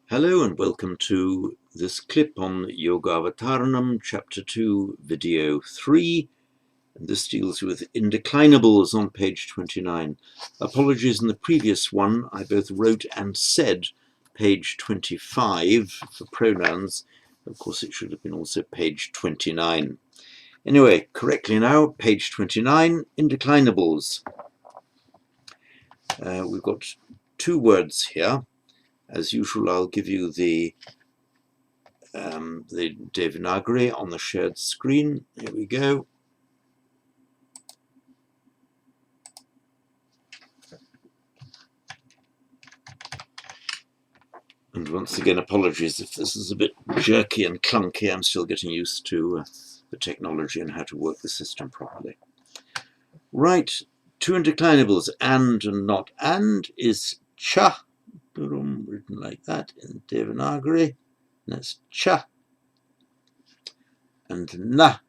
Hello and welcome to this clip on Yogavataranam, Chapter 2, Video 3. And this deals with indeclinables on page 29. Apologies, in the previous one I both wrote and said page 25 for pronouns. Of course, it should have been also page 29. Anyway, correctly now, page 29, indeclinables. We've got two words here. As usual, I'll give you the Devanagari on the shared screen. Here we go. And once again, apologies if this is a bit jerky and clunky. I'm still getting used to the technology and how to work the system properly. Right, two indeclinables, and not and, is cha, written like that in Devanagari. That's cha. And na,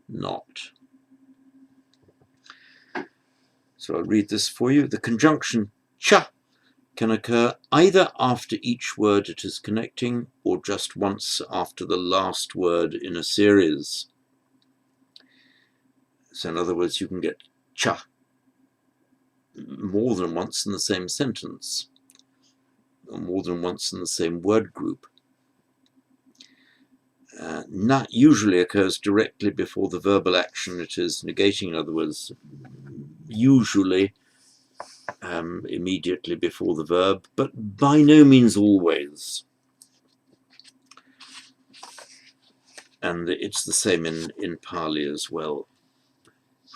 not. So I'll read this for you. The conjunction cha can occur either after each word it is connecting or just once after the last word in a series. So in other words, you can get cha more than once in the same sentence, or more than once in the same word group. Na usually occurs directly before the verbal action it is negating, in other words, usually immediately before the verb, but by no means always. And it's the same in Pali as well.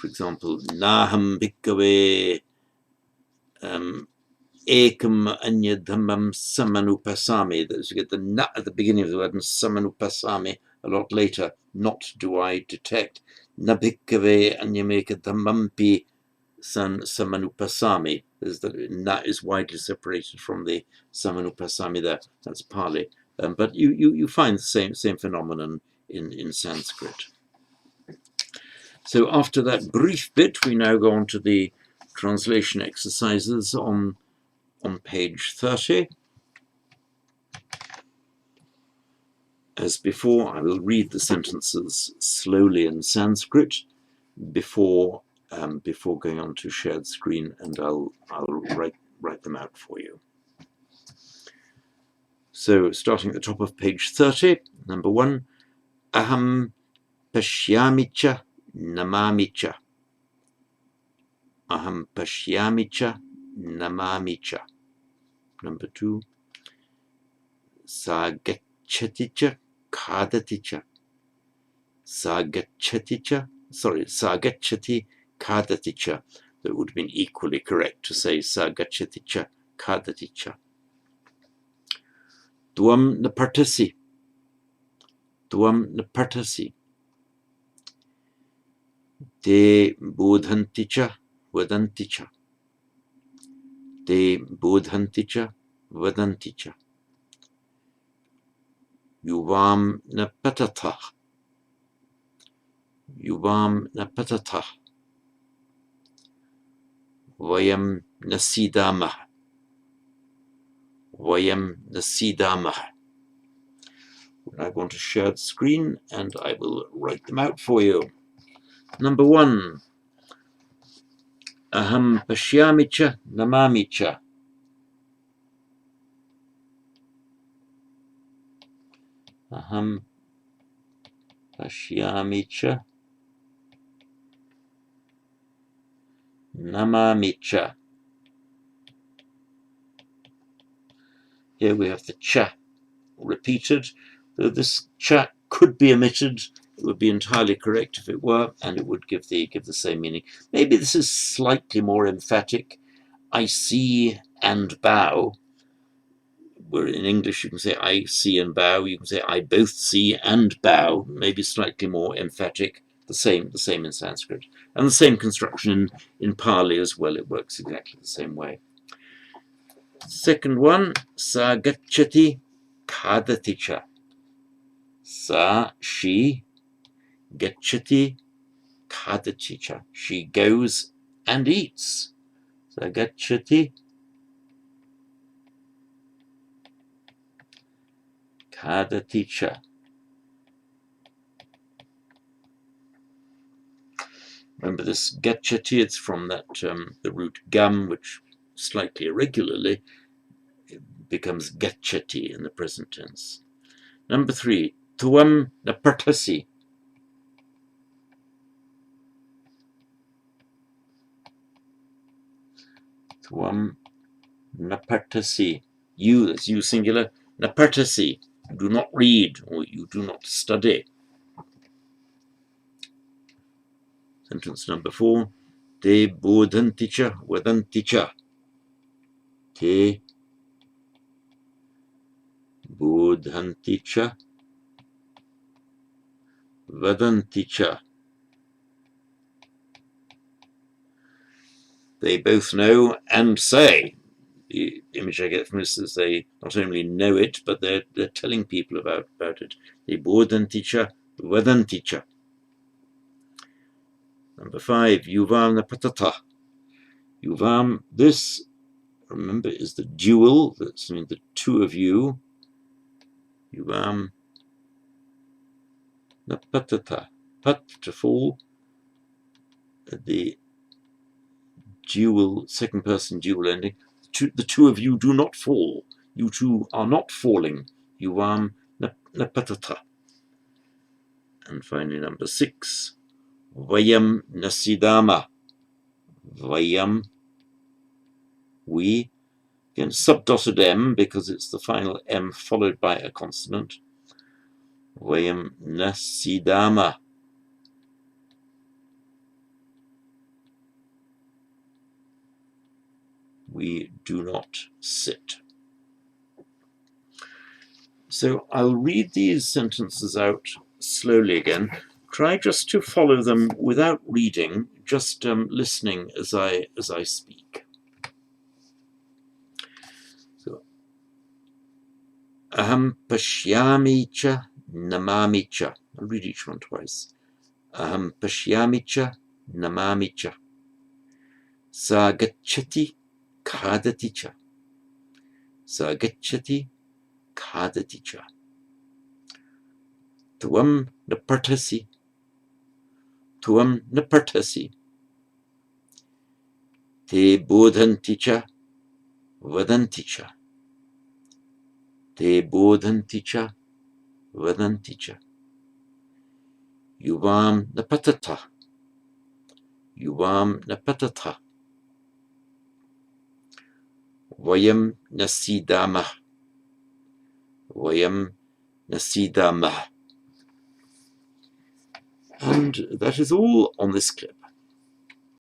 For example, Naham bhikkhave ekam anyadhamam samanupasami. You get the na at the beginning of the word and samanupasami a lot later. Not do I detect. Na bhikkhave anyamekadhamampi san samanupasami. The na is widely separated from the samanupasami there. That's Pali. But you find the same phenomenon in Sanskrit. So after that brief bit, we now go on to the translation exercises on page 30. As before, I will read the sentences slowly in Sanskrit before going on to shared screen, and I'll write them out for you. So starting at the top of page 30, number 1, aham pashyamicha namamicha. Aham pashyamicha namamicha. Number 2, sagachaticha kadaticha. Sagachaticha, sagachati kadaticha. That would have been equally correct to say sagachaticha kadaticha. Dwam napartasi. Dwam napartasi. Te bodhanticha vadanticha. Te bodhanticha vadanticha. Yuvam napatatah. Yuvam napatatah. Vayam nasidamah. Vayam nasidamah. I want to share the screen and I will write them out for you. Number 1, aham pashyamicha namamicha. Aham pashyamicha namamicha. Here we have the cha repeated. Though this cha could be omitted, it would be entirely correct if it were, and it would give the same meaning. Maybe this is slightly more emphatic. I see and bow. Where in English you can say I see and bow. You can say I both see and bow. Maybe slightly more emphatic. The same in Sanskrit, and the same construction in Pali as well. It works exactly the same way. Second one, sa gacchati kadaticha. Sa, she, gacchati kadaticha. She goes and eats. Sa gacchati Khadati cha. Remember this gacchati, it's from that the root gam, which slightly irregularly becomes gacchati in the present tense. Number 3, tuam napartasi. Tuam napartasi. You, that's you singular. Napartasi. You do not read, or you do not study. Sentence number 4. Te bodhanticha vadanticha. Te bodhanticha vadanticha. They both know and say. The image I get from this is they not only know it, but they're telling people about it. Te bodhanticha vadanticha. Number 5. Yuvam napatata. Yuvam, this, remember, is the dual. That's the two of you. Yuvam napatata. Pat, to fall. The dual, second person dual ending. The two of you do not fall. You two are not falling. Yuvam napatata. And finally, number 6. Vayam nasidama. Vayam, we. Again, subdotted M because it's the final M followed by a consonant. Vayam nasidama. We do not sit. So I'll read these sentences out slowly again. Try just to follow them without reading, just listening as I speak. So, aham pashyami cha namami cha. I'll read each one twice. Aham pashyami cha namami cha. Sa gacchati khadati cha. Sa gacchati khadati cha. Tuam napartasi. Tuam napartasi. Te bodhanti cha vadanti cha. Te bodhanti cha vadanti cha. Yuvam napatata. Yuvam napatata. Vayam nasidama. Vayam nasidama. And that is all on this clip.